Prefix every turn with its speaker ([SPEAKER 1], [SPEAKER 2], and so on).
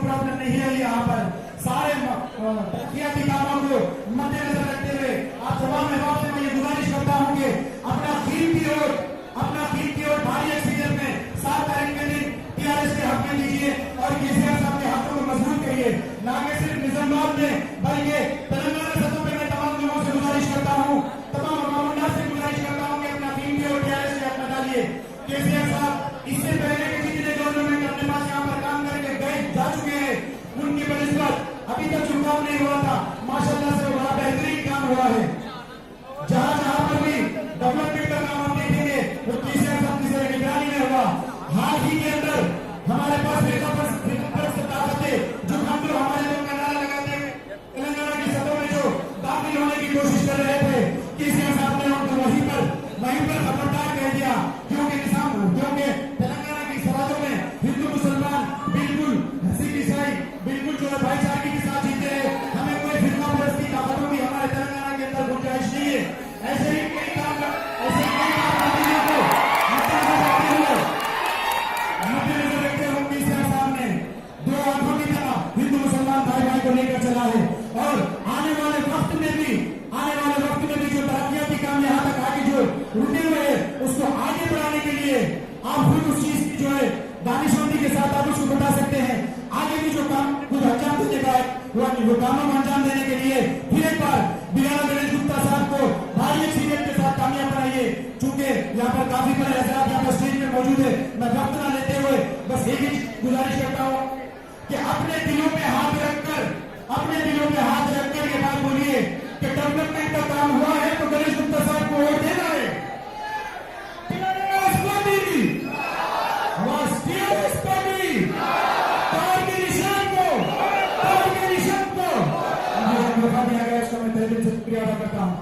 [SPEAKER 1] Problem नहीं है यहाँ पर। सारे तरक्याती कामों को मद्देनजर रखते हुए आप सभा में वापस मैं ये गुजारिश करता हूँ कि अपना कीमती और भारी एक्सीडेंट में 7 तारीख के दिन टीआरएस के हक में दीजिए और केसीआर साहब के हाथों को मजबूत करिए। ना कि सिर्फ निजामाबाद में बल्कि तेलंगाना सतह पे मैं तमाम लोगों से गुजारिश करता हूँ, तमाम अवामुल्लाह से गुजारिश करता हूँ कि अपना कीमती और टीआरएस के हक में डालिए। केसीआर साहब इससे पहले के जितने गवर्नमेंट अपने पास यहाँ पर काम करके गए जा चुके हैं, उनकी बनिस्बत अभी तक चुनाव नहीं हुआ था। माशाल्लाह से बड़ा बेहतरीन काम हुआ है। जहाँ जहाँ पर भी डेवलपमेंट का काम हम देखेंगे वो केसीआर साहब की निगरानी में होगा। हाल ही के अंदर हमारे पास ताकत है जो हम लोग हमारे लोग का नारा लगाते तेलंगाना की सतह में जो दाखिल होने की कोशिश कर रहे थे, केसीआर साहब ने उनको वहीं पर खबरदार कह दिया, क्योंकि तेलंगाना की सरहदों में हिंदू मुसलमान बिल्कुल सिख ईसाई बिल्कुल जो है भाईचारे के साथ जीते हैं। हमें कोई फिरका परस्ती ताकतों की हमारे तेलंगाना के अंदर गुंजाइश नहीं है। ऐसे ही कई काम मद्देनजर रखते हुए केसीआर साहब ने 2 आंखों की तरह हिंदू मुसलमान भाई भाई को लेकर चला है और आने वाले वक्त में भी जो तरक्याती काम यहाँ तक आगे जो रुके हुए हैं उसको आगे बढ़ाने के लिए आप खुद उस चीज की जो है दानिशमंदी के साथ आप उसको बता सकते हैं। आगे भी जो काम खुद अंजाम देने का वो कामों को अंजाम देने के लिए फिर एक बार बियाना गणेश गुप्ता साहब को भारी एक्सीडेंट के साथ कामयाब बनाइए। चूंकि यहाँ पर काफी बड़े हजरात यहाँ पर स्टेज में मौजूद है, मैं वक्त न लेते हुए बस एक ही गुजारिश करता हूँ कि अपने दिलों पे हाथ रखकर ये बात बोलिए कि डेवलपमेंट का काम हुआ है तो गणेश गुप्ता साहब को वोट देना है। शुक्रिया अदा करता हूँ।